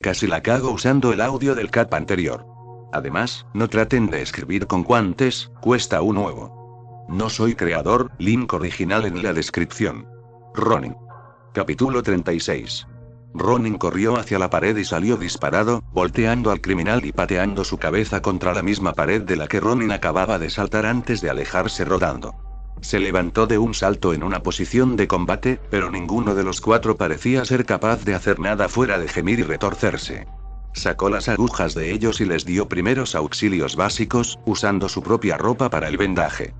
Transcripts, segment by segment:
Casi la cago usando el audio del cap anterior. Además, no traten de escribir con guantes, cuesta un huevo. No soy creador, link original en la descripción. Ronin. Capítulo 36. Ronin corrió hacia la pared y salió disparado, volteando al criminal y pateando su cabeza contra la misma pared de la que Ronin acababa de saltar antes de alejarse rodando. Se levantó de un salto en una posición de combate, pero ninguno de los cuatro parecía ser capaz de hacer nada fuera de gemir y retorcerse. Sacó las agujas de ellos y les dio primeros auxilios básicos, usando su propia ropa para el vendaje.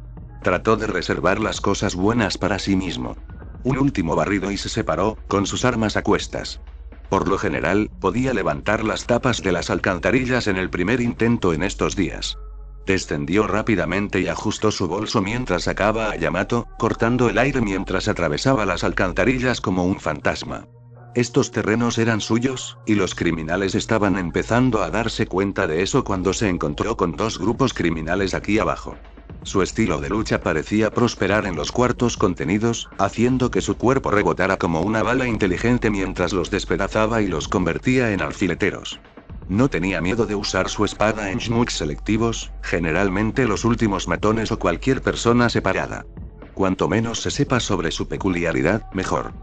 Trató de reservar las cosas buenas para sí mismo. Un último barrido y se separó, con sus armas a cuestas. Por lo general, podía levantar las tapas de las alcantarillas en el primer intento en estos días. Descendió rápidamente y ajustó su bolso mientras sacaba a Yamato, cortando el aire mientras atravesaba las alcantarillas como un fantasma. Estos terrenos eran suyos, y los criminales estaban empezando a darse cuenta de eso cuando se encontró con dos grupos criminales aquí abajo. Su estilo de lucha parecía prosperar en los cuartos contenidos, haciendo que su cuerpo rebotara como una bala inteligente mientras los despedazaba y los convertía en alfileteros. No tenía miedo de usar su espada en shmuks selectivos, generalmente los últimos matones o cualquier persona separada. Cuanto menos se sepa sobre su peculiaridad, mejor.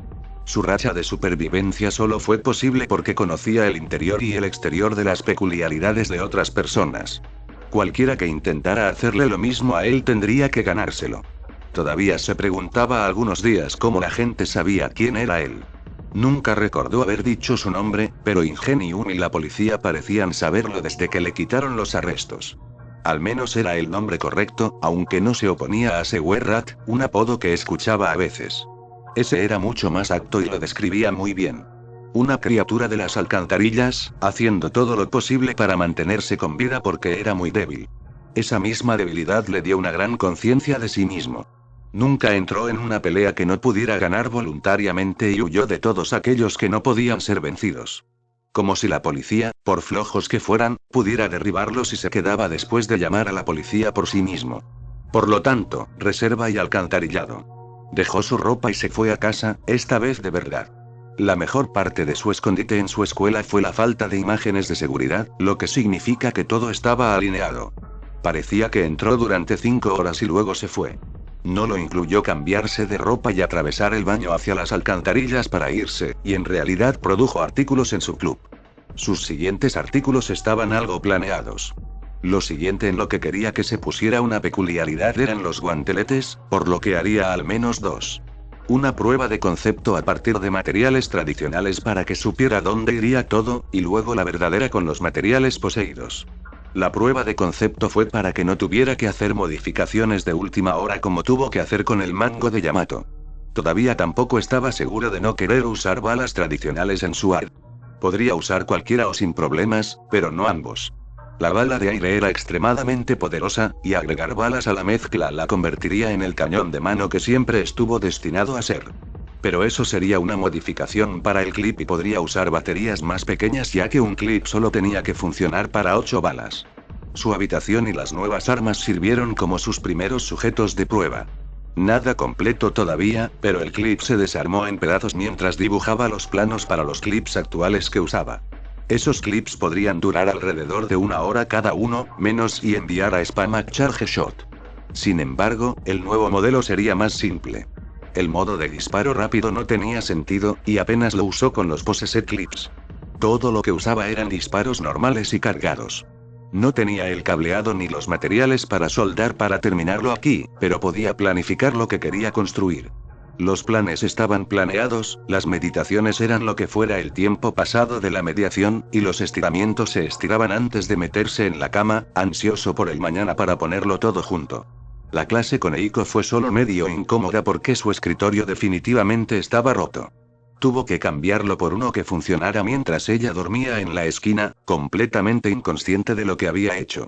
Su racha de supervivencia solo fue posible porque conocía el interior y el exterior de las peculiaridades de otras personas. Cualquiera que intentara hacerle lo mismo a él tendría que ganárselo. Todavía se preguntaba algunos días cómo la gente sabía quién era él. Nunca recordó haber dicho su nombre, pero Ingenium y la policía parecían saberlo desde que le quitaron los arrestos. Al menos era el nombre correcto, aunque no se oponía a Sewirrat, un apodo que escuchaba a veces. Ese era mucho más apto y lo describía muy bien. Una criatura de las alcantarillas, haciendo todo lo posible para mantenerse con vida porque era muy débil. Esa misma debilidad le dio una gran conciencia de sí mismo. Nunca entró en una pelea que no pudiera ganar voluntariamente y huyó de todos aquellos que no podían ser vencidos. Como si la policía, por flojos que fueran, pudiera derribarlos si se quedaba después de llamar a la policía por sí mismo. Por lo tanto, reserva y alcantarillado. Dejó su ropa y se fue a casa, esta vez de verdad. La mejor parte de su escondite en su escuela fue la falta de imágenes de seguridad, lo que significa que todo estaba alineado. Parecía que entró durante 5 horas y luego se fue. No lo incluyó cambiarse de ropa y atravesar el baño hacia las alcantarillas para irse, y en realidad produjo artículos en su club. Sus siguientes artículos estaban algo planeados. Lo siguiente en lo que quería que se pusiera una peculiaridad eran los guanteletes, por lo que haría al menos 2. Una prueba de concepto a partir de materiales tradicionales para que supiera dónde iría todo, y luego la verdadera con los materiales poseídos. La prueba de concepto fue para que no tuviera que hacer modificaciones de última hora como tuvo que hacer con el mango de Yamato. Todavía tampoco estaba seguro de no querer usar balas tradicionales en su art. Podría usar cualquiera o sin problemas, pero no ambos. La bala de aire era extremadamente poderosa, y agregar balas a la mezcla la convertiría en el cañón de mano que siempre estuvo destinado a ser. Pero eso sería una modificación para el clip y podría usar baterías más pequeñas ya que un clip solo tenía que funcionar para 8 balas. Su habitación y las nuevas armas sirvieron como sus primeros sujetos de prueba. Nada completo todavía, pero el clip se desarmó en pedazos mientras dibujaba los planos para los clips actuales que usaba. Esos clips podrían durar alrededor de 1 hora cada uno, menos y enviar a Spam a Charge Shot. Sin embargo, el nuevo modelo sería más simple. El modo de disparo rápido no tenía sentido, y apenas lo usó con los Possessed Clips. Todo lo que usaba eran disparos normales y cargados. No tenía el cableado ni los materiales para soldar para terminarlo aquí, pero podía planificar lo que quería construir. Los planes estaban planeados, las meditaciones eran lo que fuera el tiempo pasado de la mediación, y los estiramientos se estiraban antes de meterse en la cama, ansioso por el mañana para ponerlo todo junto. La clase con Eiko fue solo medio incómoda porque su escritorio definitivamente estaba roto. Tuvo que cambiarlo por uno que funcionara mientras ella dormía en la esquina, completamente inconsciente de lo que había hecho.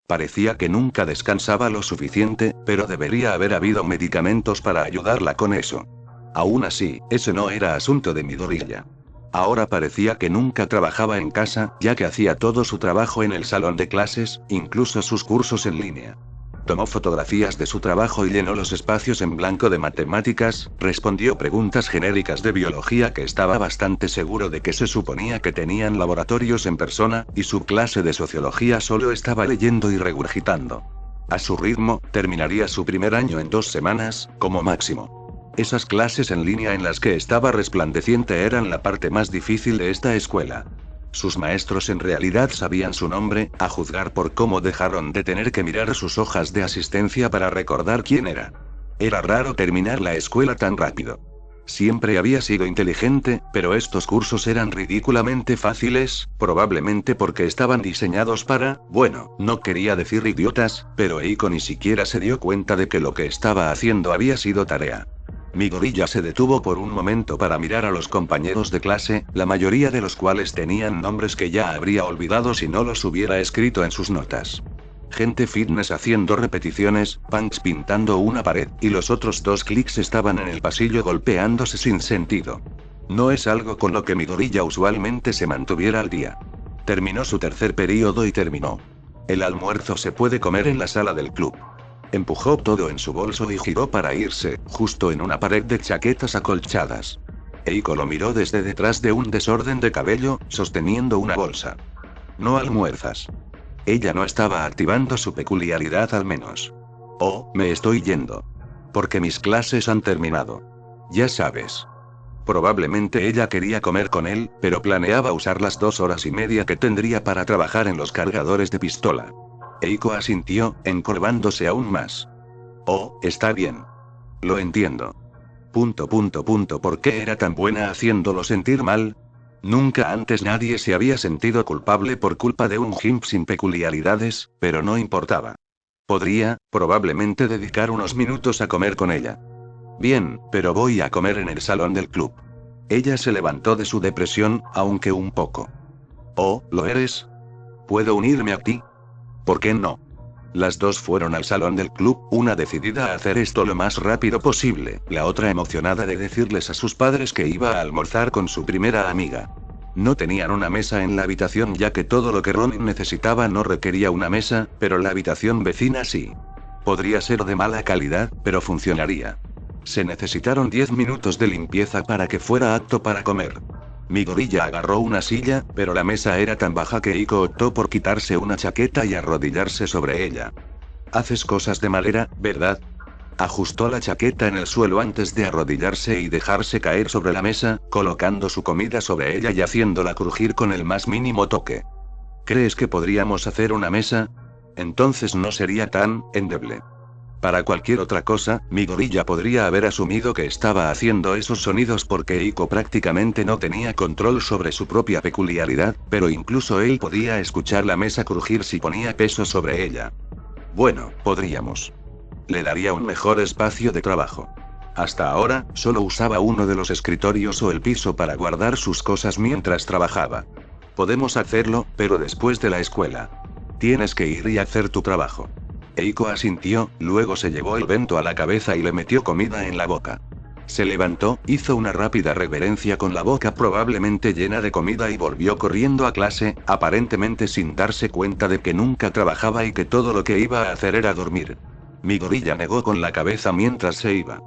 Parecía que nunca descansaba lo suficiente, pero debería haber habido medicamentos para ayudarla con eso. Aún así, ese no era asunto de Midoriya. Ahora parecía que nunca trabajaba en casa, ya que hacía todo su trabajo en el salón de clases, incluso sus cursos en línea. Tomó fotografías de su trabajo y llenó los espacios en blanco de matemáticas, respondió preguntas genéricas de biología que estaba bastante seguro de que se suponía que tenían laboratorios en persona, y su clase de sociología solo estaba leyendo y regurgitando. A su ritmo, terminaría su primer año en 2 semanas, como máximo. Esas clases en línea en las que estaba resplandeciente eran la parte más difícil de esta escuela. Sus maestros en realidad sabían su nombre, a juzgar por cómo dejaron de tener que mirar sus hojas de asistencia para recordar quién era. Era raro terminar la escuela tan rápido. Siempre había sido inteligente, pero estos cursos eran ridículamente fáciles, probablemente porque estaban diseñados para, bueno, no quería decir idiotas, pero Eiko ni siquiera se dio cuenta de que lo que estaba haciendo había sido tarea. Mi gorilla se detuvo por un momento para mirar a los compañeros de clase, la mayoría de los cuales tenían nombres que ya habría olvidado si no los hubiera escrito en sus notas. Gente fitness haciendo repeticiones, punks pintando una pared, y los otros 2 clics estaban en el pasillo golpeándose sin sentido. No es algo con lo que mi gorilla usualmente se mantuviera al día. Terminó su tercer período y terminó. El almuerzo se puede comer en la sala del club. Empujó todo en su bolso y giró para irse, justo en una pared de chaquetas acolchadas. Eiko lo miró desde detrás de un desorden de cabello, sosteniendo una bolsa. No almuerzas. Ella no estaba activando su peculiaridad al menos. Oh, me estoy yendo. Porque mis clases han terminado. Ya sabes. Probablemente ella quería comer con él, pero planeaba usar las 2 horas y media que tendría para trabajar en los cargadores de pistola. Eiko asintió, encorvándose aún más. Oh, está bien. Lo entiendo. ¿Por qué era tan buena haciéndolo sentir mal? Nunca antes nadie se había sentido culpable por culpa de un gimp sin peculiaridades, pero no importaba. Podría, probablemente, dedicar unos minutos a comer con ella. Bien, pero voy a comer en el salón del club. Ella se levantó de su depresión, aunque un poco. Oh, ¿lo eres? ¿Puedo unirme a ti? ¿Por qué no? Las 2 fueron al salón del club, una decidida a hacer esto lo más rápido posible, la otra emocionada de decirles a sus padres que iba a almorzar con su primera amiga. No tenían una mesa en la habitación ya que todo lo que Ronin necesitaba no requería una mesa, pero la habitación vecina sí. Podría ser de mala calidad, pero funcionaría. Se necesitaron 10 minutos de limpieza para que fuera apto para comer. Mi gorilla agarró una silla, pero la mesa era tan baja que Eiko optó por quitarse una chaqueta y arrodillarse sobre ella. Haces cosas de madera, ¿verdad? Ajustó la chaqueta en el suelo antes de arrodillarse y dejarse caer sobre la mesa, colocando su comida sobre ella y haciéndola crujir con el más mínimo toque. ¿Crees que podríamos hacer una mesa? Entonces no sería tan endeble. Para cualquier otra cosa, mi gorilla podría haber asumido que estaba haciendo esos sonidos porque Eiko prácticamente no tenía control sobre su propia peculiaridad, pero incluso él podía escuchar la mesa crujir si ponía peso sobre ella. Bueno, podríamos. Le daría un mejor espacio de trabajo. Hasta ahora, solo usaba uno de los escritorios o el piso para guardar sus cosas mientras trabajaba. Podemos hacerlo, pero después de la escuela. Tienes que ir y hacer tu trabajo. Eiko asintió, luego se llevó el bento a la cabeza y le metió comida en la boca. Se levantó, hizo una rápida reverencia con la boca probablemente llena de comida y volvió corriendo a clase, aparentemente sin darse cuenta de que nunca trabajaba y que todo lo que iba a hacer era dormir. Mi gorilla negó con la cabeza mientras se iba.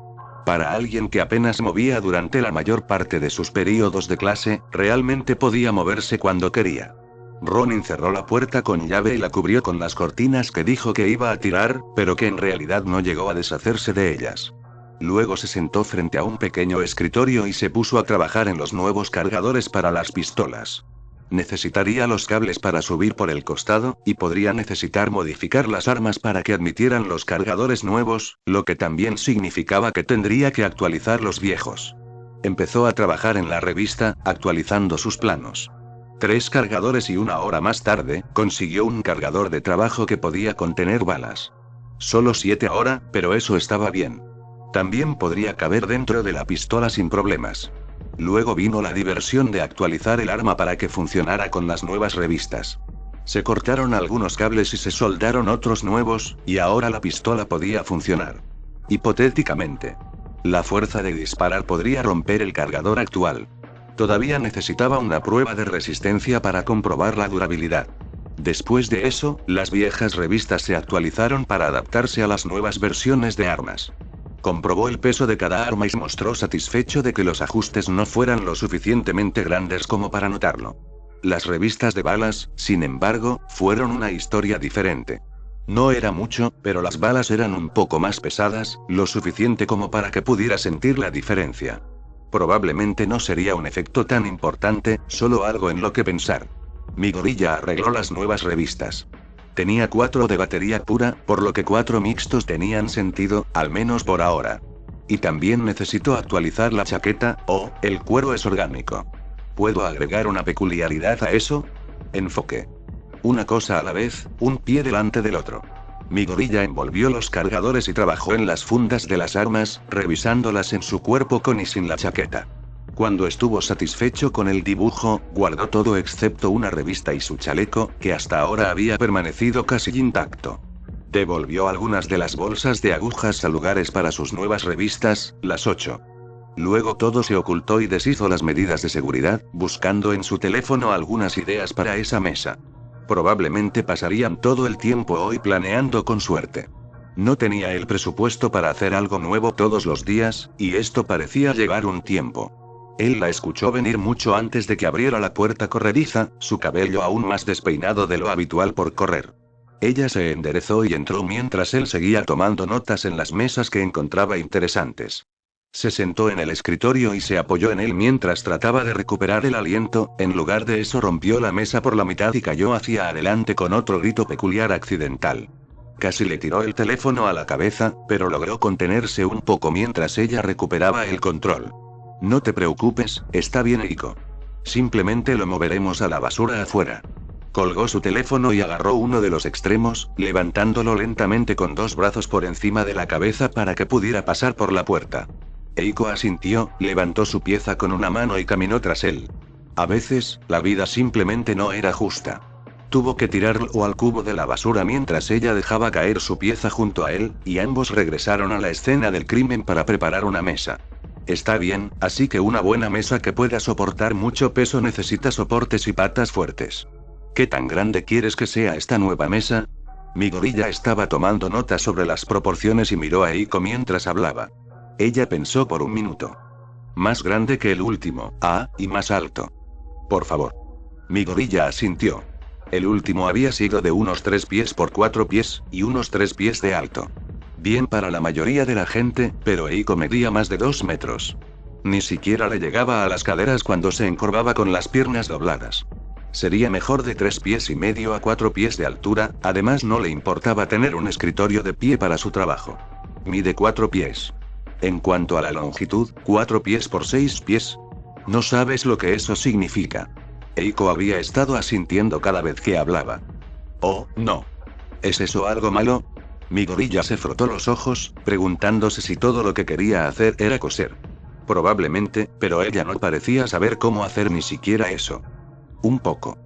Para alguien que apenas movía durante la mayor parte de sus períodos de clase, realmente podía moverse cuando quería. Ronin cerró la puerta con llave y la cubrió con las cortinas que dijo que iba a tirar, pero que en realidad no llegó a deshacerse de ellas. Luego se sentó frente a un pequeño escritorio y se puso a trabajar en los nuevos cargadores para las pistolas. Necesitaría los cables para subir por el costado, y podría necesitar modificar las armas para que admitieran los cargadores nuevos, lo que también significaba que tendría que actualizar los viejos. Empezó a trabajar en la revista, actualizando sus planos. 3 cargadores y 1 hora más tarde, consiguió un cargador de trabajo que podía contener balas. Solo 7 ahora, pero eso estaba bien. También podría caber dentro de la pistola sin problemas. Luego vino la diversión de actualizar el arma para que funcionara con las nuevas revistas. Se cortaron algunos cables y se soldaron otros nuevos, y ahora la pistola podía funcionar. Hipotéticamente. La fuerza de disparar podría romper el cargador actual. Todavía necesitaba una prueba de resistencia para comprobar la durabilidad. Después de eso, las viejas revistas se actualizaron para adaptarse a las nuevas versiones de armas. Comprobó el peso de cada arma y se mostró satisfecho de que los ajustes no fueran lo suficientemente grandes como para notarlo. Las revistas de balas, sin embargo, fueron una historia diferente. No era mucho, pero las balas eran un poco más pesadas, lo suficiente como para que pudiera sentir la diferencia. Probablemente no sería un efecto tan importante, solo algo en lo que pensar. Mi gorilla arregló las nuevas revistas. Tenía 4 de batería pura, por lo que 4 mixtos tenían sentido, al menos por ahora. Y también necesito actualizar la chaqueta, el cuero es orgánico. ¿Puedo agregar una peculiaridad a eso? Enfoque. Una cosa a la vez, un pie delante del otro. Mi gorilla envolvió los cargadores y trabajó en las fundas de las armas, revisándolas en su cuerpo con y sin la chaqueta. Cuando estuvo satisfecho con el dibujo, guardó todo excepto una revista y su chaleco, que hasta ahora había permanecido casi intacto. Devolvió algunas de las bolsas de agujas a lugares para sus nuevas revistas, las 8. Luego todo se ocultó y deshizo las medidas de seguridad, buscando en su teléfono algunas ideas para esa mesa. Probablemente pasarían todo el tiempo hoy planeando con suerte. No tenía el presupuesto para hacer algo nuevo todos los días, y esto parecía llevar un tiempo. Él la escuchó venir mucho antes de que abriera la puerta corrediza, su cabello aún más despeinado de lo habitual por correr. Ella se enderezó y entró mientras él seguía tomando notas en las mesas que encontraba interesantes. Se sentó en el escritorio y se apoyó en él mientras trataba de recuperar el aliento, en lugar de eso rompió la mesa por la mitad y cayó hacia adelante con otro grito peculiar accidental. Casi le tiró el teléfono a la cabeza, pero logró contenerse un poco mientras ella recuperaba el control. No te preocupes, está bien Eiko. Simplemente lo moveremos a la basura afuera. Colgó su teléfono y agarró uno de los extremos, levantándolo lentamente con 2 brazos por encima de la cabeza para que pudiera pasar por la puerta. Eiko asintió, levantó su pieza con una mano y caminó tras él. A veces, la vida simplemente no era justa. Tuvo que tirarlo al cubo de la basura mientras ella dejaba caer su pieza junto a él, y ambos regresaron a la escena del crimen para preparar una mesa. Está bien, así que una buena mesa que pueda soportar mucho peso necesita soportes y patas fuertes. ¿Qué tan grande quieres que sea esta nueva mesa? Mi gorilla estaba tomando notas sobre las proporciones y miró a Eiko mientras hablaba. Ella pensó por un minuto. Más grande que el último, y más alto. Por favor. Mi gorilla asintió. El último había sido de unos 3 pies por 4 pies, y unos 3 pies de alto. Bien para la mayoría de la gente, pero Eiko medía más de 2 metros. Ni siquiera le llegaba a las caderas cuando se encorvaba con las piernas dobladas. Sería mejor de 3 pies y medio a 4 pies de altura, además no le importaba tener un escritorio de pie para su trabajo. Mide 4 pies. En cuanto a la longitud, 4 pies por 6 pies. No sabes lo que eso significa. Eiko había estado asintiendo cada vez que hablaba. Oh, no. ¿Es eso algo malo? Mi gorilla se frotó los ojos, preguntándose si todo lo que quería hacer era coser. Probablemente, pero ella no parecía saber cómo hacer ni siquiera eso. Un poco.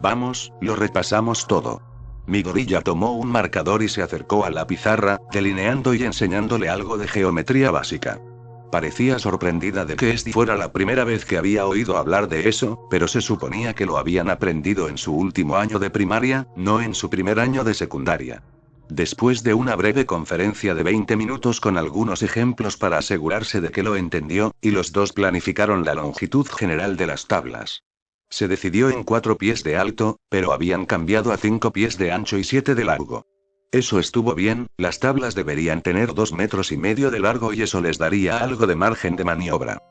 Vamos, lo repasamos todo. Mi gorilla tomó un marcador y se acercó a la pizarra, delineando y enseñándole algo de geometría básica. Parecía sorprendida de que esta fuera la primera vez que había oído hablar de eso, pero se suponía que lo habían aprendido en su último año de primaria, no en su primer año de secundaria. Después de una breve conferencia de 20 minutos con algunos ejemplos para asegurarse de que lo entendió, y los dos planificaron la longitud general de las tablas. Se decidió en 4 pies de alto, pero habían cambiado a 5 pies de ancho y 7 de largo. Eso estuvo bien, las tablas deberían tener 2,5 metros de largo y eso les daría algo de margen de maniobra.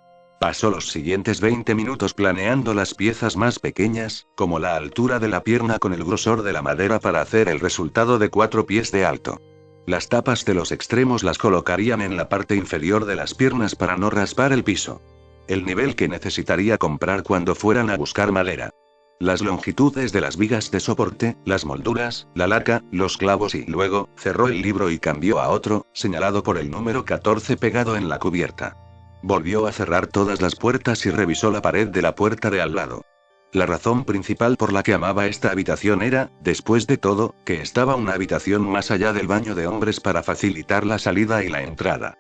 Pasó los siguientes 20 minutos planeando las piezas más pequeñas, como la altura de la pierna con el grosor de la madera para hacer el resultado de 4 pies de alto. Las tapas de los extremos las colocarían en la parte inferior de las piernas para no raspar el piso. El nivel que necesitaría comprar cuando fueran a buscar madera. Las longitudes de las vigas de soporte, las molduras, la laca, los clavos y luego, cerró el libro y cambió a otro, señalado por el número 14 pegado en la cubierta. Volvió a cerrar todas las puertas y revisó la pared de la puerta de al lado. La razón principal por la que amaba esta habitación era, después de todo, que estaba una habitación más allá del baño de hombres para facilitar la salida y la entrada.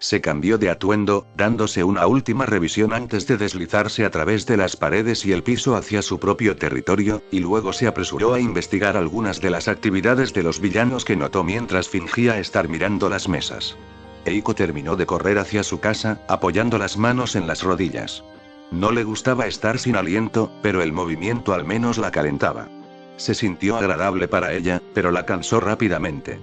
Se cambió de atuendo, dándose una última revisión antes de deslizarse a través de las paredes y el piso hacia su propio territorio, y luego se apresuró a investigar algunas de las actividades de los villanos que notó mientras fingía estar mirando las mesas. Eiko terminó de correr hacia su casa, apoyando las manos en las rodillas. No le gustaba estar sin aliento, pero el movimiento al menos la calentaba. Se sintió agradable para ella, pero la cansó rápidamente.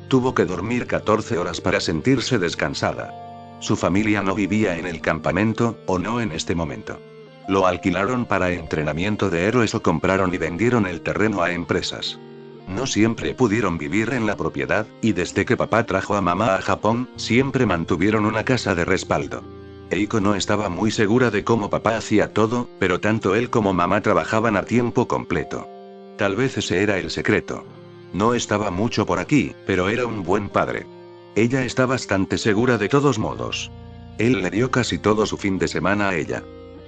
Tuvo que dormir 14 horas para sentirse descansada. Su familia no vivía en el campamento, o no en este momento. Lo alquilaron para entrenamiento de héroes o compraron y vendieron el terreno a empresas. No siempre pudieron vivir en la propiedad, y desde que papá trajo a mamá a Japón, siempre mantuvieron una casa de respaldo. Eiko no estaba muy segura de cómo papá hacía todo, pero tanto él como mamá trabajaban a tiempo completo. Tal vez ese era el secreto. No estaba mucho por aquí, pero era un buen padre. Ella está bastante segura de todos modos. Él le dio casi todo su fin de semana a ella.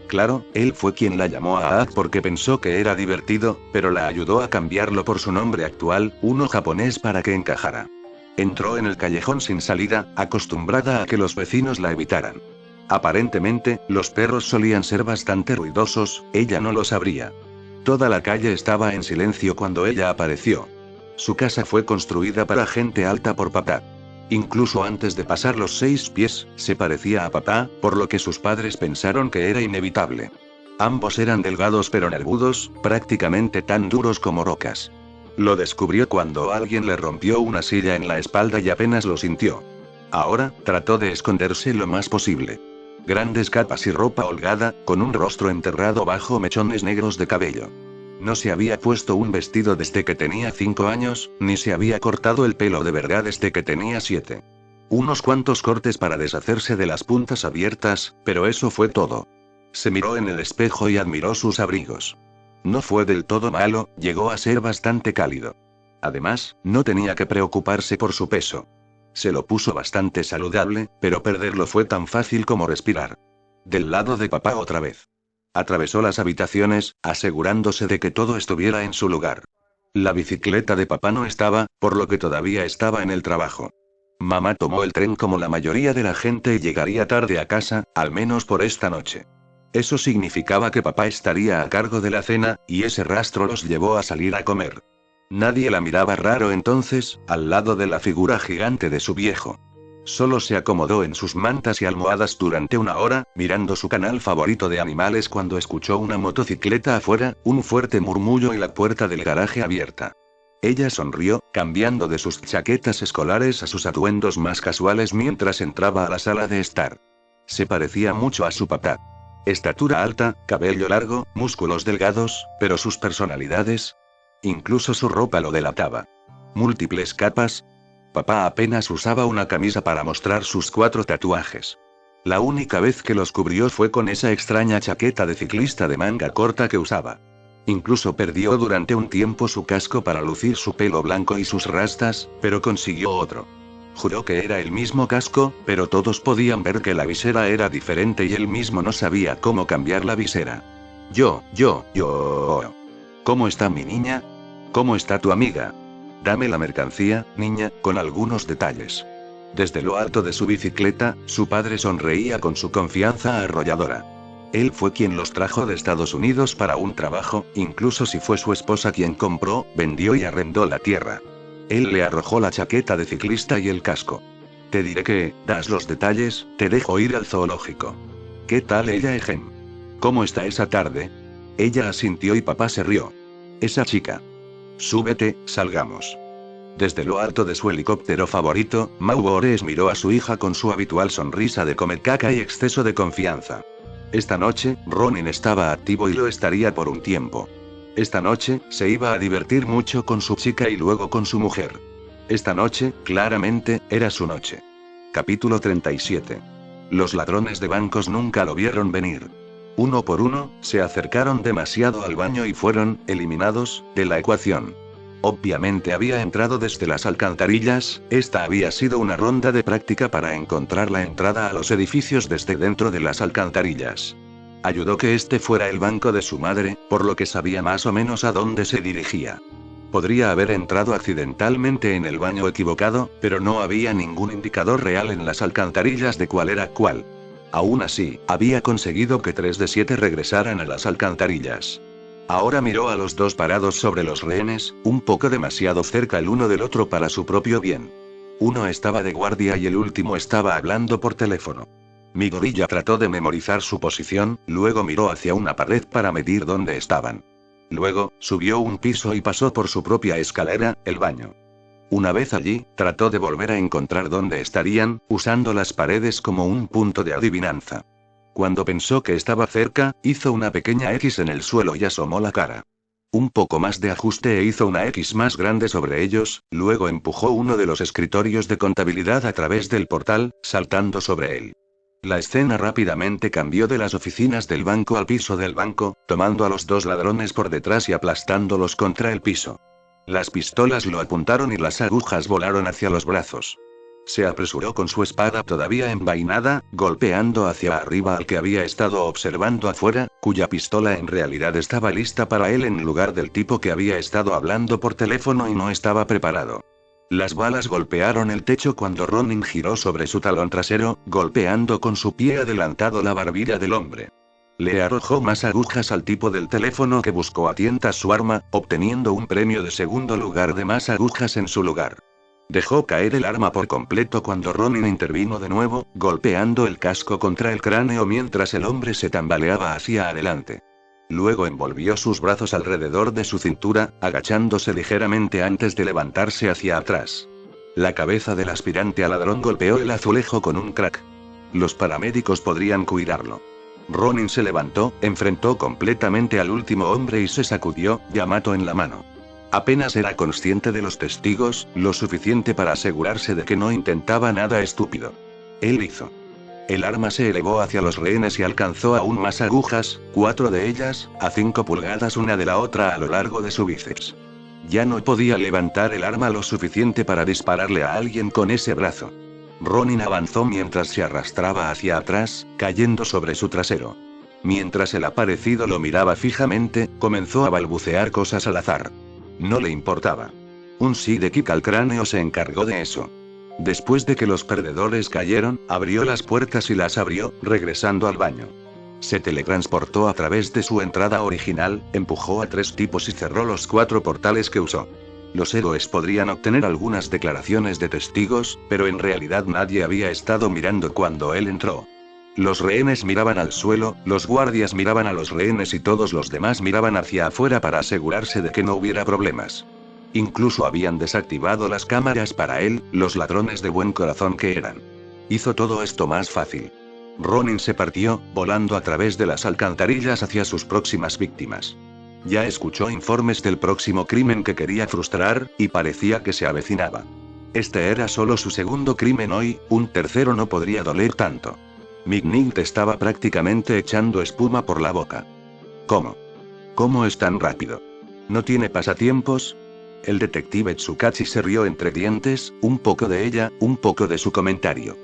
Claro, él fue quien la llamó a Aad porque pensó que era divertido, pero la ayudó a cambiarlo por su nombre actual, uno japonés, para que encajara. Entró en el callejón sin salida, acostumbrada a que los vecinos la evitaran. Aparentemente, los perros solían ser bastante ruidosos, ella no lo sabría. Toda la calle estaba en silencio cuando ella apareció. Su casa fue construida para gente alta por papá. Incluso antes de pasar los 6 pies, se parecía a papá, por lo que sus padres pensaron que era inevitable. Ambos eran delgados pero nervudos, prácticamente tan duros como rocas. Lo descubrió cuando alguien le rompió una silla en la espalda y apenas lo sintió. Ahora, trató de esconderse lo más posible. Grandes capas y ropa holgada, con un rostro enterrado bajo mechones negros de cabello. No se había puesto un vestido desde que tenía 5 años, ni se había cortado el pelo de verdad desde que tenía 7. Unos cuantos cortes para deshacerse de las puntas abiertas, pero eso fue todo. Se miró en el espejo y admiró sus abrigos. No fue del todo malo, llegó a ser bastante cálido. Además, no tenía que preocuparse por su peso. Se lo puso bastante saludable, pero perderlo fue tan fácil como respirar. Del lado de papá otra vez. Atravesó las habitaciones, asegurándose de que todo estuviera en su lugar. La bicicleta de papá no estaba, por lo que todavía estaba en el trabajo. Mamá tomó el tren como la mayoría de la gente y llegaría tarde a casa, al menos por esta noche. Eso significaba que papá estaría a cargo de la cena, y ese rastro los llevó a salir a comer. Nadie la miraba raro entonces, al lado de la figura gigante de su viejo. Solo se acomodó en sus mantas y almohadas durante una hora, mirando su canal favorito de animales cuando escuchó una motocicleta afuera, un fuerte murmullo y la puerta del garaje abierta. Ella sonrió, cambiando de sus chaquetas escolares a sus atuendos más casuales mientras entraba a la sala de estar. Se parecía mucho a su papá. Estatura alta, cabello largo, músculos delgados, pero sus personalidades... Incluso su ropa lo delataba. Múltiples capas. Papá apenas usaba una camisa para mostrar sus 4 tatuajes. La única vez que los cubrió fue con esa extraña chaqueta de ciclista de manga corta que usaba. Incluso perdió durante un tiempo su casco para lucir su pelo blanco y sus rastas, pero consiguió otro. Juró que era el mismo casco, pero todos podían ver que la visera era diferente y él mismo no sabía cómo cambiar la visera. Yo. ¿Cómo está mi niña? ¿Cómo está tu amiga? Dame la mercancía, niña, con algunos detalles. Desde lo alto de su bicicleta, su padre sonreía con su confianza arrolladora. Él fue quien los trajo de Estados Unidos para un trabajo, incluso si fue su esposa quien compró, vendió y arrendó la tierra. Él le arrojó la chaqueta de ciclista y el casco. Te diré que, das los detalles, te dejo ir al zoológico. ¿Qué tal ella, Egen? ¿Cómo está esa tarde? Ella asintió y papá se rió. Esa chica. Súbete, salgamos. Desde lo alto de su helicóptero favorito, Maubores miró a su hija con su habitual sonrisa de comecaca y exceso de confianza. Esta noche, Ronin estaba activo y lo estaría por un tiempo. Esta noche, se iba a divertir mucho con su chica y luego con su mujer. Esta noche, claramente, era su noche. Capítulo 37. Los ladrones de bancos nunca lo vieron venir. Uno por uno, se acercaron demasiado al baño y fueron eliminados de la ecuación. Obviamente había entrado desde las alcantarillas, esta había sido una ronda de práctica para encontrar la entrada a los edificios desde dentro de las alcantarillas. Ayudó que este fuera el banco de su madre, por lo que sabía más o menos a dónde se dirigía. Podría haber entrado accidentalmente en el baño equivocado, pero no había ningún indicador real en las alcantarillas de cuál era cuál. Aún así, había conseguido que 3 de 7 regresaran a las alcantarillas. Ahora miró a los dos parados sobre los rehenes, un poco demasiado cerca el uno del otro para su propio bien. Uno estaba de guardia y el último estaba hablando por teléfono. Mi gorilla trató de memorizar su posición, luego miró hacia una pared para medir dónde estaban. Luego, subió un piso y pasó por su propia escalera, el baño. Una vez allí, trató de volver a encontrar dónde estarían, usando las paredes como un punto de adivinanza. Cuando pensó que estaba cerca, hizo una pequeña X en el suelo y asomó la cara. Un poco más de ajuste e hizo una X más grande sobre ellos, luego empujó uno de los escritorios de contabilidad a través del portal, saltando sobre él. La escena rápidamente cambió de las oficinas del banco al piso del banco, tomando a los dos ladrones por detrás y aplastándolos contra el piso. Las pistolas lo apuntaron y las agujas volaron hacia los brazos. Se apresuró con su espada todavía envainada, golpeando hacia arriba al que había estado observando afuera, cuya pistola en realidad estaba lista para él en lugar del tipo que había estado hablando por teléfono y no estaba preparado. Las balas golpearon el techo cuando Ronin giró sobre su talón trasero, golpeando con su pie adelantado la barbilla del hombre. Le arrojó más agujas al tipo del teléfono que buscó a tientas su arma, obteniendo un premio de segundo lugar de más agujas en su lugar. Dejó caer el arma por completo cuando Ronin intervino de nuevo, golpeando el casco contra el cráneo mientras el hombre se tambaleaba hacia adelante. Luego envolvió sus brazos alrededor de su cintura, agachándose ligeramente antes de levantarse hacia atrás. La cabeza del aspirante a ladrón golpeó el azulejo con un crack. Los paramédicos podrían cuidarlo. Ronin se levantó, enfrentó completamente al último hombre y se sacudió, Yamato en la mano. Apenas era consciente de los testigos, lo suficiente para asegurarse de que no intentaba nada estúpido. Él hizo. El arma se elevó hacia los rehenes y alcanzó aún más agujas, 4 de ellas, a 5 pulgadas una de la otra a lo largo de su bíceps. Ya no podía levantar el arma lo suficiente para dispararle a alguien con ese brazo. Ronin avanzó mientras se arrastraba hacia atrás, cayendo sobre su trasero. Mientras el aparecido lo miraba fijamente, comenzó a balbucear cosas al azar. No le importaba. Un side kick al cráneo se encargó de eso. Después de que los perdedores cayeron, abrió las puertas y las abrió, regresando al baño. Se teletransportó a través de su entrada original, empujó a 3 tipos y cerró los 4 portales que usó. Los héroes podrían obtener algunas declaraciones de testigos, pero en realidad nadie había estado mirando cuando él entró. Los rehenes miraban al suelo, los guardias miraban a los rehenes y todos los demás miraban hacia afuera para asegurarse de que no hubiera problemas. Incluso habían desactivado las cámaras para él, los ladrones de buen corazón que eran. Hizo todo esto más fácil. Ronin se partió, volando a través de las alcantarillas hacia sus próximas víctimas. Ya escuchó informes del próximo crimen que quería frustrar, y parecía que se avecinaba. Este era solo su segundo crimen hoy, un tercero no podría doler tanto. Mignight estaba prácticamente echando espuma por la boca. ¿Cómo? ¿Cómo es tan rápido? ¿No tiene pasatiempos? El detective Tsukachi se rió entre dientes, un poco de ella, un poco de su comentario.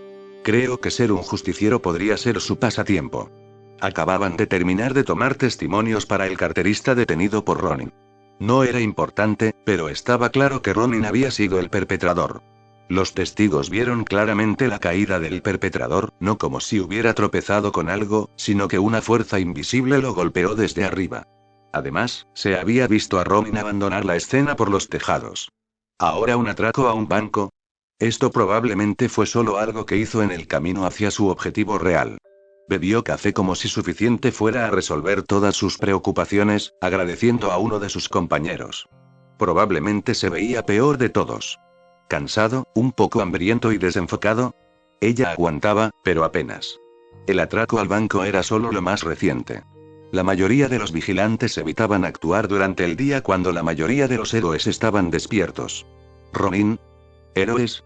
Creo que ser un justiciero podría ser su pasatiempo. Acababan de terminar de tomar testimonios para el carterista detenido por Ronin. No era importante, pero estaba claro que Ronin había sido el perpetrador. Los testigos vieron claramente la caída del perpetrador, no como si hubiera tropezado con algo, sino que una fuerza invisible lo golpeó desde arriba. Además, se había visto a Ronin abandonar la escena por los tejados. ¿Ahora un atraco a un banco? Esto probablemente fue solo algo que hizo en el camino hacia su objetivo real. Bebió café como si suficiente fuera a resolver todas sus preocupaciones, agradeciendo a uno de sus compañeros. Probablemente se veía peor de todos. Cansado, un poco hambriento y desenfocado. Ella aguantaba, pero apenas. El atraco al banco era solo lo más reciente. La mayoría de los vigilantes evitaban actuar durante el día cuando la mayoría de los héroes estaban despiertos. ¿Ronin? ¿Héroes?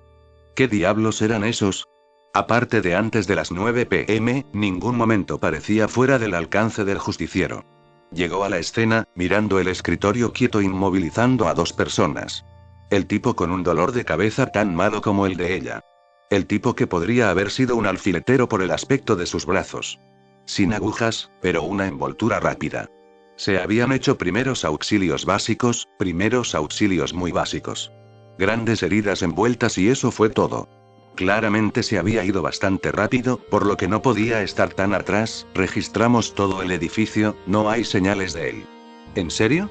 ¿Qué diablos eran esos? Aparte de antes de las 9 p.m., ningún momento parecía fuera del alcance del justiciero. Llegó a la escena, mirando el escritorio quieto inmovilizando a 2 personas. El tipo con un dolor de cabeza tan malo como el de ella. El tipo que podría haber sido un alfiletero por el aspecto de sus brazos. Sin agujas, pero una envoltura rápida. Se habían hecho primeros auxilios básicos, primeros auxilios muy básicos. Grandes heridas envueltas y eso fue todo. Claramente se había ido bastante rápido, por lo que no podía estar tan atrás. Registramos todo el edificio, no hay señales de él. ¿En serio?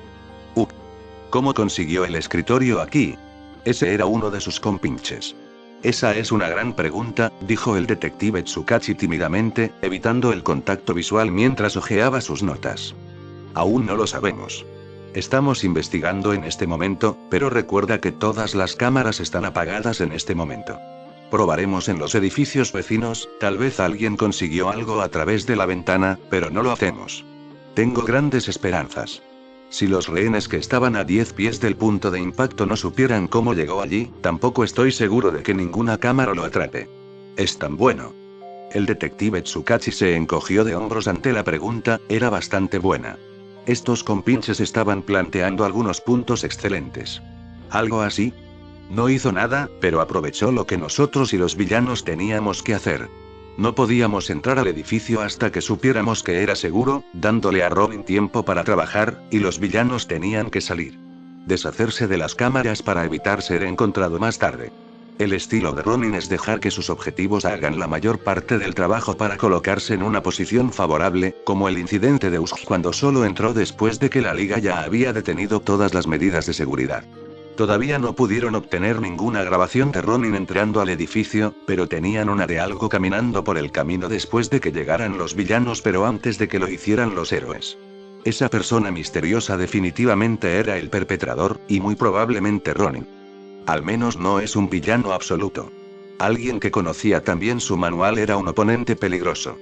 ¿Cómo consiguió el escritorio aquí? Ese era uno de sus compinches. Esa es una gran pregunta, dijo el detective Tsukachi tímidamente, evitando el contacto visual mientras hojeaba sus notas. Aún no lo sabemos. Estamos investigando en este momento, pero recuerda que todas las cámaras están apagadas en este momento. Probaremos en los edificios vecinos, tal vez alguien consiguió algo a través de la ventana, pero no lo hacemos. Tengo grandes esperanzas. Si los rehenes que estaban a 10 pies del punto de impacto no supieran cómo llegó allí, tampoco estoy seguro de que ninguna cámara lo atrape. Es tan bueno. El detective Tsukachi se encogió de hombros ante la pregunta, era bastante buena. Estos compinches estaban planteando algunos puntos excelentes. ¿Algo así? No hizo nada, pero aprovechó lo que nosotros y los villanos teníamos que hacer. No podíamos entrar al edificio hasta que supiéramos que era seguro, dándole a Ronin tiempo para trabajar, y los villanos tenían que salir. Deshacerse de las cámaras para evitar ser encontrado más tarde. El estilo de Ronin es dejar que sus objetivos hagan la mayor parte del trabajo para colocarse en una posición favorable, como el incidente de Usk cuando solo entró después de que la liga ya había detenido todas las medidas de seguridad. Todavía no pudieron obtener ninguna grabación de Ronin entrando al edificio, pero tenían una de algo caminando por el camino después de que llegaran los villanos, pero antes de que lo hicieran los héroes. Esa persona misteriosa definitivamente era el perpetrador, y muy probablemente Ronin. Al menos no es un villano absoluto. Alguien que conocía también su manual era un oponente peligroso.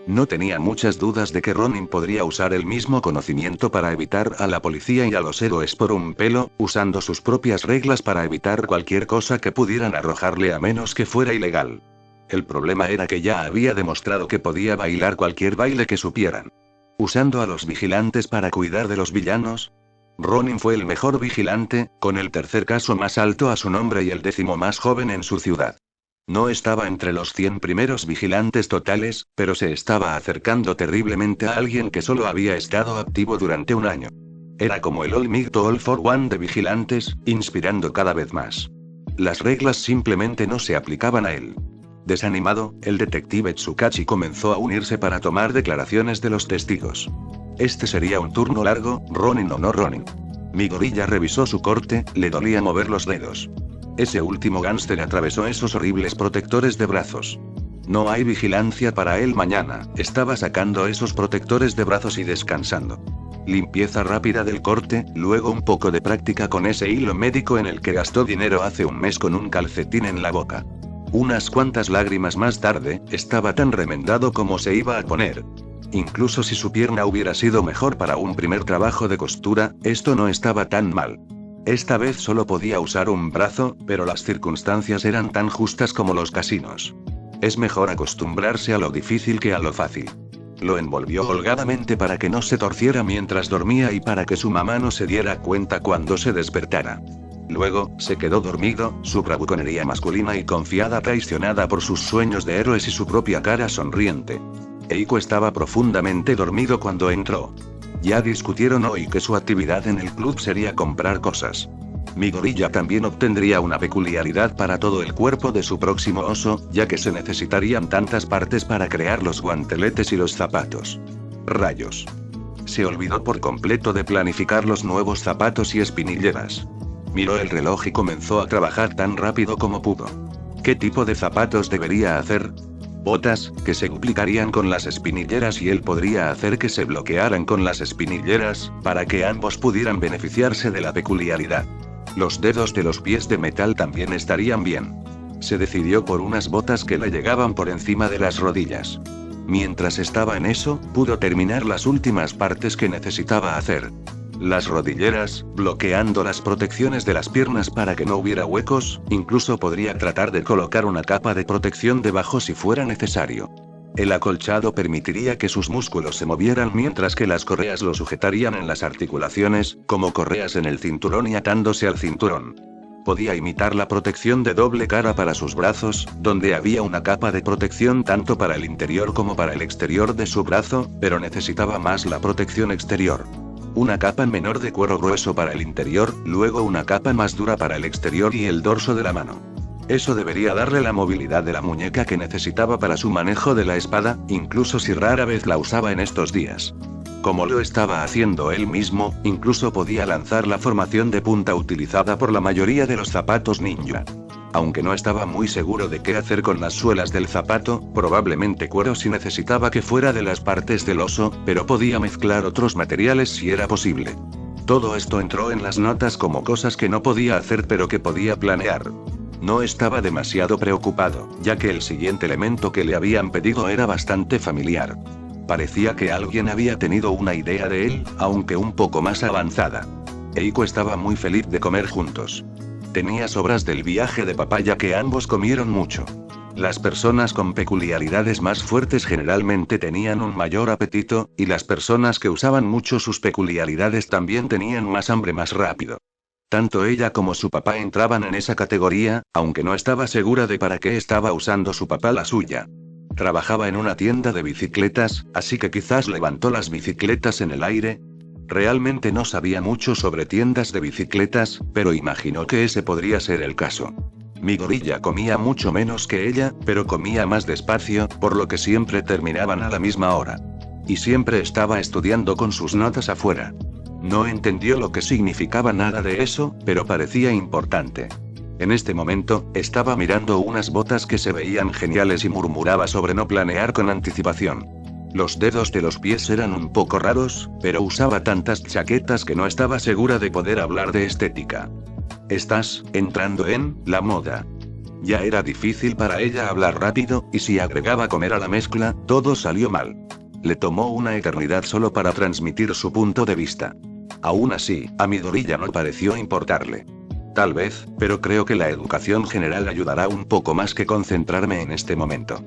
No tenía muchas dudas de que Ronin podría usar el mismo conocimiento para evitar a la policía y a los héroes por un pelo, usando sus propias reglas para evitar cualquier cosa que pudieran arrojarle a menos que fuera ilegal. El problema era que ya había demostrado que podía bailar cualquier baile que supieran. Usando a los vigilantes para cuidar de los villanos. Ronin fue el mejor vigilante, con el tercer caso más alto a su nombre y el 10º más joven en su ciudad. No estaba entre los 100 primeros vigilantes totales, pero se estaba acercando terriblemente a alguien que solo había estado activo durante un año. Era como el All Might All for One de vigilantes, inspirando cada vez más. Las reglas simplemente no se aplicaban a él. Desanimado, el detective Tsukachi comenzó a unirse para tomar declaraciones de los testigos. Este sería un turno largo, Ronin o no Ronin. Mi gorilla revisó su corte, le dolía mover los dedos. Ese último gánster atravesó esos horribles protectores de brazos. No hay vigilancia para él mañana, estaba sacando esos protectores de brazos y descansando. Limpieza rápida del corte, luego un poco de práctica con ese hilo médico en el que gastó dinero hace un mes con un calcetín en la boca. Unas cuantas lágrimas más tarde, estaba tan remendado como se iba a poner. Incluso si su pierna hubiera sido mejor para un primer trabajo de costura, esto no estaba tan mal. Esta vez solo podía usar un brazo, pero las circunstancias eran tan justas como los casinos. Es mejor acostumbrarse a lo difícil que a lo fácil. Lo envolvió holgadamente para que no se torciera mientras dormía y para que su mamá no se diera cuenta cuando se despertara. Luego, se quedó dormido, su bravuconería masculina y confiada traicionada por sus sueños de héroes y su propia cara sonriente. Eiko estaba profundamente dormido cuando entró. Ya discutieron hoy que su actividad en el club sería comprar cosas. Mi gorilla también obtendría una peculiaridad para todo el cuerpo de su próximo oso, ya que se necesitarían tantas partes para crear los guanteletes y los zapatos. Rayos. Se olvidó por completo de planificar los nuevos zapatos y espinilleras. Miró el reloj y comenzó a trabajar tan rápido como pudo. ¿Qué tipo de zapatos debería hacer? Botas, que se duplicarían con las espinilleras y él podría hacer que se bloquearan con las espinilleras, para que ambos pudieran beneficiarse de la peculiaridad. Los dedos de los pies de metal también estarían bien. Se decidió por unas botas que le llegaban por encima de las rodillas. Mientras estaba en eso, pudo terminar las últimas partes que necesitaba hacer. Las rodilleras, bloqueando las protecciones de las piernas para que no hubiera huecos, incluso podría tratar de colocar una capa de protección debajo si fuera necesario. El acolchado permitiría que sus músculos se movieran mientras que las correas lo sujetarían en las articulaciones, como correas en el cinturón y atándose al cinturón. Podía imitar la protección de doble cara para sus brazos, donde había una capa de protección tanto para el interior como para el exterior de su brazo, pero necesitaba más la protección exterior. Una capa menor de cuero grueso para el interior, luego una capa más dura para el exterior y el dorso de la mano. Eso debería darle la movilidad de la muñeca que necesitaba para su manejo de la espada, incluso si rara vez la usaba en estos días. Como lo estaba haciendo él mismo, incluso podía lanzar la formación de punta utilizada por la mayoría de los zapatos ninja. Aunque no estaba muy seguro de qué hacer con las suelas del zapato, probablemente cuero si necesitaba que fuera de las partes del oso, pero podía mezclar otros materiales si era posible. Todo esto entró en las notas como cosas que no podía hacer pero que podía planear. No estaba demasiado preocupado, ya que el siguiente elemento que le habían pedido era bastante familiar. Parecía que alguien había tenido una idea de él, aunque un poco más avanzada. Eiko estaba muy feliz de comer juntos. Tenía sobras del viaje de papá ya que ambos comieron mucho. Las personas con peculiaridades más fuertes generalmente tenían un mayor apetito, y las personas que usaban mucho sus peculiaridades también tenían más hambre más rápido. Tanto ella como su papá entraban en esa categoría, aunque no estaba segura de para qué estaba usando su papá la suya. Trabajaba en una tienda de bicicletas, así que quizás levantó las bicicletas en el aire. Realmente no sabía mucho sobre tiendas de bicicletas, pero imaginó que ese podría ser el caso. Mi gorilla comía mucho menos que ella, pero comía más despacio, por lo que siempre terminaban a la misma hora. Y siempre estaba estudiando con sus notas afuera. No entendió lo que significaba nada de eso, pero parecía importante. En este momento, estaba mirando unas botas que se veían geniales y murmuraba sobre no planear con anticipación. Los dedos de los pies eran un poco raros, pero usaba tantas chaquetas que no estaba segura de poder hablar de estética. Estás entrando en la moda. Ya era difícil para ella hablar rápido, y si agregaba comer a la mezcla, todo salió mal. Le tomó una eternidad solo para transmitir su punto de vista. Aún así, a mi gorilla no pareció importarle. Tal vez, pero creo que la educación general ayudará un poco más que concentrarme en este momento.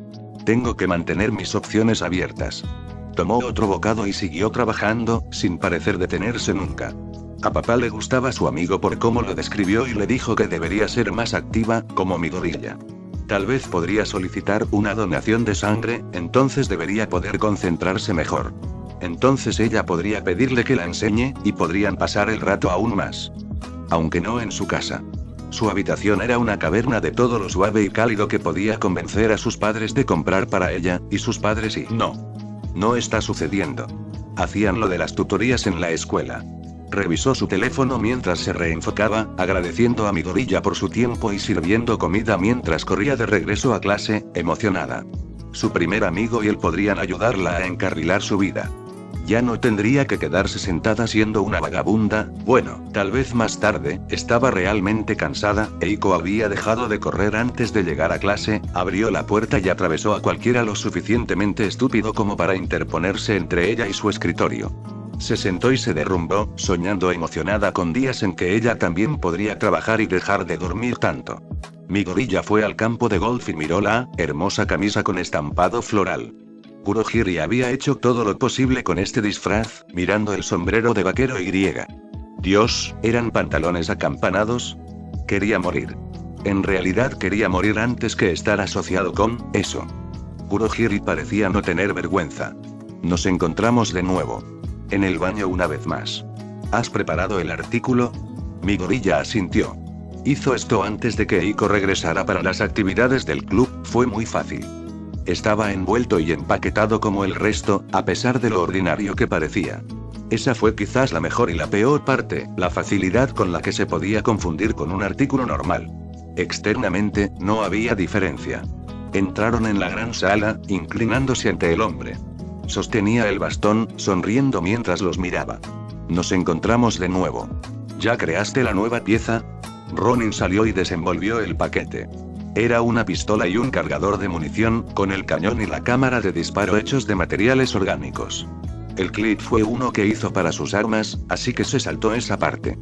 Tengo que mantener mis opciones abiertas. Tomó otro bocado y siguió trabajando, sin parecer detenerse nunca. A papá le gustaba su amigo por cómo lo describió y le dijo que debería ser más activa, como mi gorilla. Tal vez podría solicitar una donación de sangre, entonces debería poder concentrarse mejor. Entonces ella podría pedirle que la enseñe, y podrían pasar el rato aún más. Aunque no en su casa. Su habitación era una caverna de todo lo suave y cálido que podía convencer a sus padres de comprar para ella, y sus padres no está sucediendo. Hacían lo de las tutorías en la escuela. Revisó su teléfono mientras se reenfocaba, agradeciendo a mi gorilla por su tiempo y sirviendo comida mientras corría de regreso a clase, emocionada. Su primer amigo y él podrían ayudarla a encarrilar su vida. Ya no tendría que quedarse sentada siendo una vagabunda, bueno, tal vez más tarde. Estaba realmente cansada. Eiko había dejado de correr antes de llegar a clase, abrió la puerta y atravesó a cualquiera lo suficientemente estúpido como para interponerse entre ella y su escritorio. Se sentó y se derrumbó, soñando emocionada con días en que ella también podría trabajar y dejar de dormir tanto. Mi gorilla fue al campo de golf y miró la hermosa camisa con estampado floral. Kurohiri había hecho todo lo posible con este disfraz, mirando el sombrero de vaquero y griega. Dios, ¿eran pantalones acampanados? Quería morir. En realidad quería morir antes que estar asociado con eso. Kurohiri parecía no tener vergüenza. Nos encontramos de nuevo. En el baño una vez más. ¿Has preparado el artículo? Mi gorilla asintió. Hizo esto antes de que Eiko regresara para las actividades del club, fue muy fácil. Estaba envuelto y empaquetado como el resto, a pesar de lo ordinario que parecía. Esa fue quizás la mejor y la peor parte, la facilidad con la que se podía confundir con un artículo normal. Externamente, no había diferencia. Entraron en la gran sala, inclinándose ante el hombre. Sostenía el bastón, sonriendo mientras los miraba. Nos encontramos de nuevo. ¿Ya creaste la nueva pieza? Ronin salió y desenvolvió el paquete. Era una pistola y un cargador de munición, con el cañón y la cámara de disparo hechos de materiales orgánicos. El clip fue uno que hizo para sus armas, así que se saltó esa parte.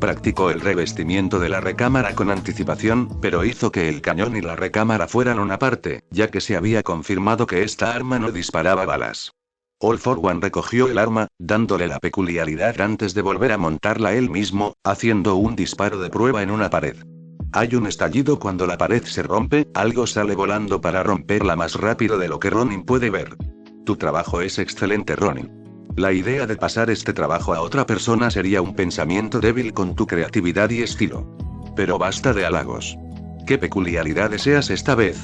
Practicó el revestimiento de la recámara con anticipación, pero hizo que el cañón y la recámara fueran una parte, ya que se había confirmado que esta arma no disparaba balas. All for One recogió el arma, dándole la peculiaridad antes de volver a montarla él mismo, haciendo un disparo de prueba en una pared. Hay un estallido cuando la pared se rompe, algo sale volando para romperla más rápido de lo que Ronin puede ver. Tu trabajo es excelente, Ronin. La idea de pasar este trabajo a otra persona sería un pensamiento débil con tu creatividad y estilo. Pero basta de halagos. ¿Qué peculiaridad deseas esta vez?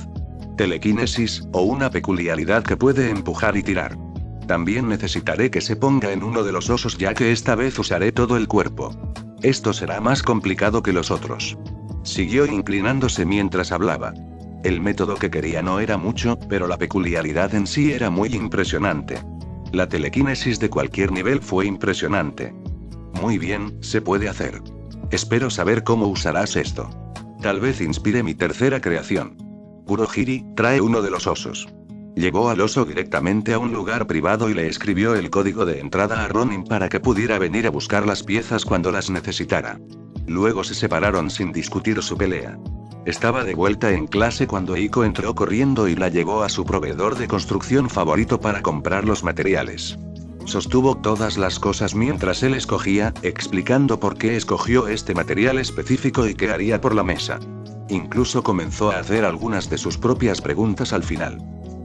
¿Telequinesis, o una peculiaridad que puede empujar y tirar? También necesitaré que se ponga en uno de los osos, ya que esta vez usaré todo el cuerpo. Esto será más complicado que los otros. Siguió inclinándose mientras hablaba. El método que quería no era mucho, pero la peculiaridad en sí era muy impresionante. La telequinesis de cualquier nivel fue impresionante. Muy bien, se puede hacer. Espero saber cómo usarás esto. Tal vez inspire mi tercera creación. Kurohiri, trae uno de los osos. Llevó al oso directamente a un lugar privado y le escribió el código de entrada a Ronin para que pudiera venir a buscar las piezas cuando las necesitara. Luego se separaron sin discutir su pelea. Estaba de vuelta en clase cuando Eiko entró corriendo y la llevó a su proveedor de construcción favorito para comprar los materiales. Sostuvo todas las cosas mientras él escogía, explicando por qué escogió este material específico y qué haría por la mesa. Incluso comenzó a hacer algunas de sus propias preguntas al final.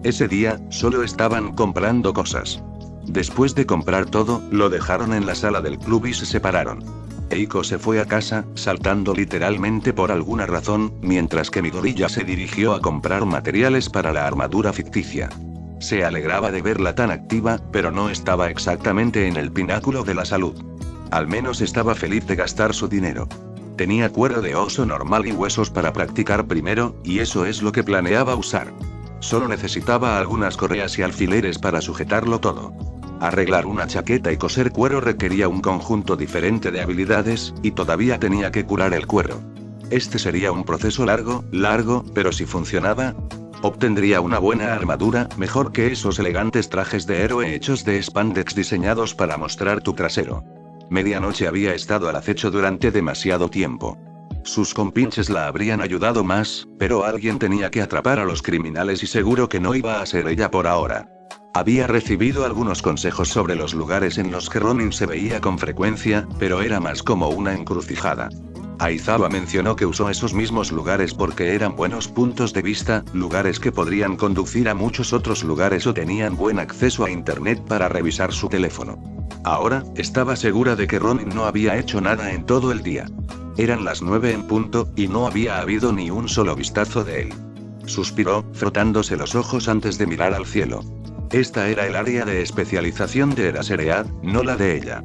Ese día, solo estaban comprando cosas. Después de comprar todo, lo dejaron en la sala del club y se separaron. Eiko se fue a casa, saltando literalmente por alguna razón, mientras que Midoriya se dirigió a comprar materiales para la armadura ficticia. Se alegraba de verla tan activa, pero no estaba exactamente en el pináculo de la salud. Al menos estaba feliz de gastar su dinero. Tenía cuero de oso normal y huesos para practicar primero, y eso es lo que planeaba usar. Solo necesitaba algunas correas y alfileres para sujetarlo todo. Arreglar una chaqueta y coser cuero requería un conjunto diferente de habilidades, y todavía tenía que curar el cuero. Este sería un proceso largo, pero si funcionaba, obtendría una buena armadura, mejor que esos elegantes trajes de héroe hechos de spandex diseñados para mostrar tu trasero. Medianoche había estado al acecho durante demasiado tiempo. Sus compinches la habrían ayudado más, pero alguien tenía que atrapar a los criminales y seguro que no iba a ser ella por ahora. Había recibido algunos consejos sobre los lugares en los que Ronin se veía con frecuencia, pero era más como una encrucijada. Aizawa mencionó que usó esos mismos lugares porque eran buenos puntos de vista, lugares que podrían conducir a muchos otros lugares o tenían buen acceso a internet para revisar su teléfono. Ahora, estaba segura de que Ronin no había hecho nada en todo el día. Eran las 9 en punto, y no había habido ni un solo vistazo de él. Suspiró, frotándose los ojos antes de mirar al cielo. Esta era el área de especialización de Eraserhead, no la de ella.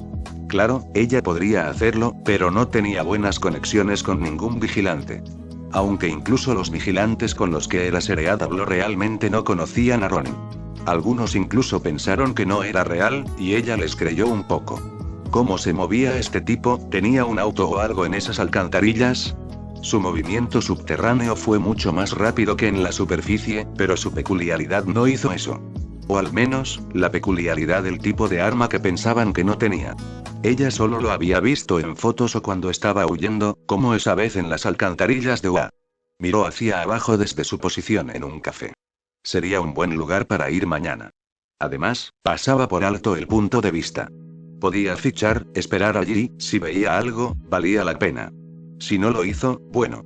Claro, ella podría hacerlo, pero no tenía buenas conexiones con ningún vigilante. Aunque incluso los vigilantes con los que Eraserhead habló realmente no conocían a Ronin. Algunos incluso pensaron que no era real, y ella les creyó un poco. ¿Cómo se movía este tipo? ¿Tenía un auto o algo en esas alcantarillas? Su movimiento subterráneo fue mucho más rápido que en la superficie, pero su peculiaridad no hizo eso. O al menos, la peculiaridad del tipo de arma que pensaban que no tenía. Ella solo lo había visto en fotos o cuando estaba huyendo, como esa vez en las alcantarillas de Ua. Miró hacia abajo desde su posición en un café. Sería un buen lugar para ir mañana. Además, pasaba por alto el punto de vista. Podía fichar, esperar allí, si veía algo, valía la pena. Si no lo hizo, bueno.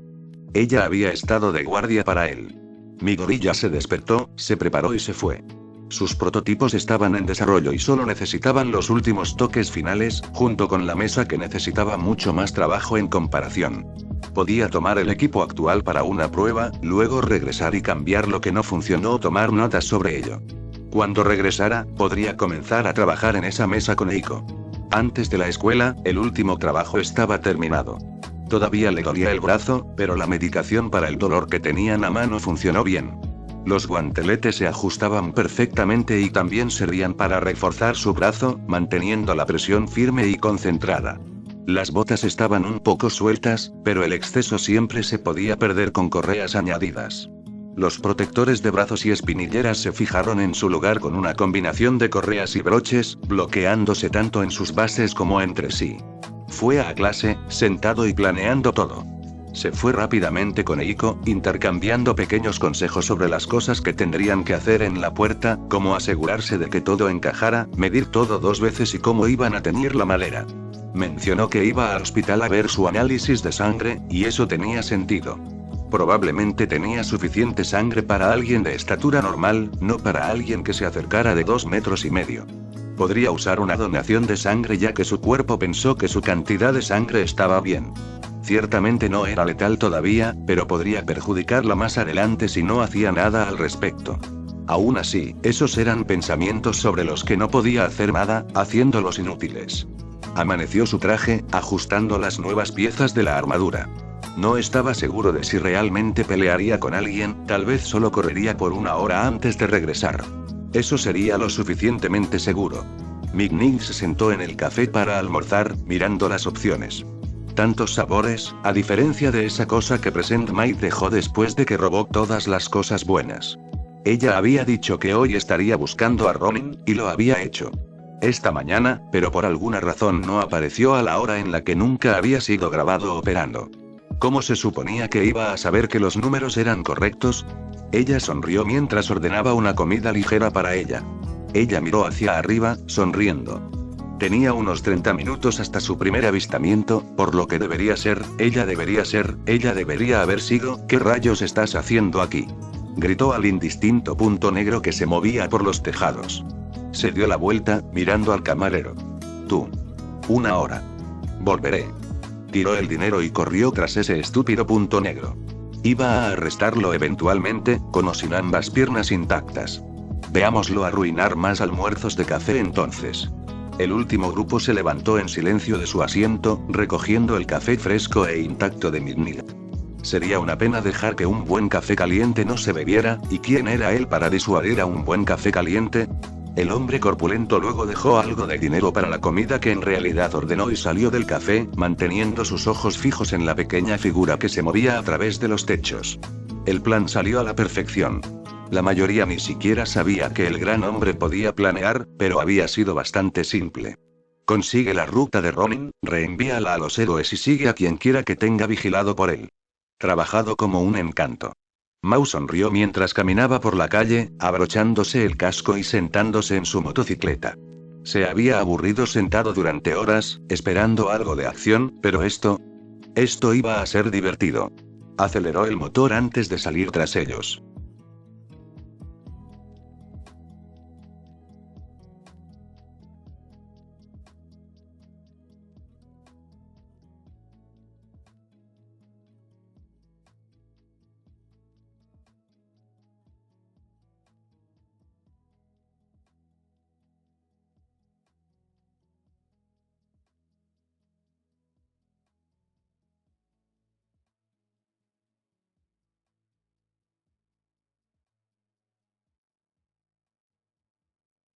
Ella había estado de guardia para él. Midoriya se despertó, se preparó y se fue. Sus prototipos estaban en desarrollo y solo necesitaban los últimos toques finales, junto con la mesa que necesitaba mucho más trabajo en comparación. Podía tomar el equipo actual para una prueba, luego regresar y cambiar lo que no funcionó o tomar notas sobre ello. Cuando regresara, podría comenzar a trabajar en esa mesa con Eiko. Antes de la escuela, el último trabajo estaba terminado. Todavía le dolía el brazo, pero la medicación para el dolor que tenían a mano funcionó bien. Los guanteletes se ajustaban perfectamente y también servían para reforzar su brazo, manteniendo la presión firme y concentrada. Las botas estaban un poco sueltas, pero el exceso siempre se podía perder con correas añadidas. Los protectores de brazos y espinilleras se fijaron en su lugar con una combinación de correas y broches, bloqueándose tanto en sus bases como entre sí. Fue a clase, sentado y planeando todo. Se fue rápidamente con Eiko, intercambiando pequeños consejos sobre las cosas que tendrían que hacer en la puerta, como asegurarse de que todo encajara, medir todo 2 veces y cómo iban a teñir la madera. Mencionó que iba al hospital a ver su análisis de sangre, y eso tenía sentido. Probablemente tenía suficiente sangre para alguien de estatura normal, no para alguien que se acercara de 2,5 metros. Podría usar una donación de sangre ya que su cuerpo pensó que su cantidad de sangre estaba bien. Ciertamente no era letal todavía, pero podría perjudicarla más adelante si no hacía nada al respecto. Aún así, esos eran pensamientos sobre los que no podía hacer nada, haciéndolos inútiles. Amaneció su traje, ajustando las nuevas piezas de la armadura. No estaba seguro de si realmente pelearía con alguien, tal vez solo correría por una hora antes de regresar. Eso sería lo suficientemente seguro. McNeil se sentó en el café para almorzar, mirando las opciones. Tantos sabores, a diferencia de esa cosa que Present Might dejó después de que robó todas las cosas buenas. Ella había dicho que hoy estaría buscando a Ronin, y lo había hecho. Esta mañana, pero por alguna razón no apareció a la hora en la que nunca había sido grabado operando. ¿Cómo se suponía que iba a saber que los números eran correctos? Ella sonrió mientras ordenaba una comida ligera para ella. Ella miró hacia arriba, sonriendo. Tenía unos 30 minutos hasta su primer avistamiento, por lo que ella debería haber sido. ¿Qué rayos estás haciendo aquí?, gritó al indistinto punto negro que se movía por los tejados. Se dio la vuelta, mirando al camarero. Tú. 1 hora. Volveré. Tiró el dinero y corrió tras ese estúpido punto negro. Iba a arrestarlo eventualmente, con o sin ambas piernas intactas. Veámoslo arruinar más almuerzos de café entonces. El último grupo se levantó en silencio de su asiento, recogiendo el café fresco e intacto de McNeil. Sería una pena dejar que un buen café caliente no se bebiera, ¿y quién era él para disuadir a un buen café caliente? El hombre corpulento luego dejó algo de dinero para la comida que en realidad ordenó y salió del café, manteniendo sus ojos fijos en la pequeña figura que se movía a través de los techos. El plan salió a la perfección. La mayoría ni siquiera sabía que el gran hombre podía planear, pero había sido bastante simple. Consigue la ruta de Ronin, reenvíala a los héroes y sigue a quien quiera que tenga vigilado por él. Trabajado como un encanto. Mao sonrió mientras caminaba por la calle, abrochándose el casco y sentándose en su motocicleta. Se había aburrido sentado durante horas, esperando algo de acción, pero esto iba a ser divertido. Aceleró el motor antes de salir tras ellos.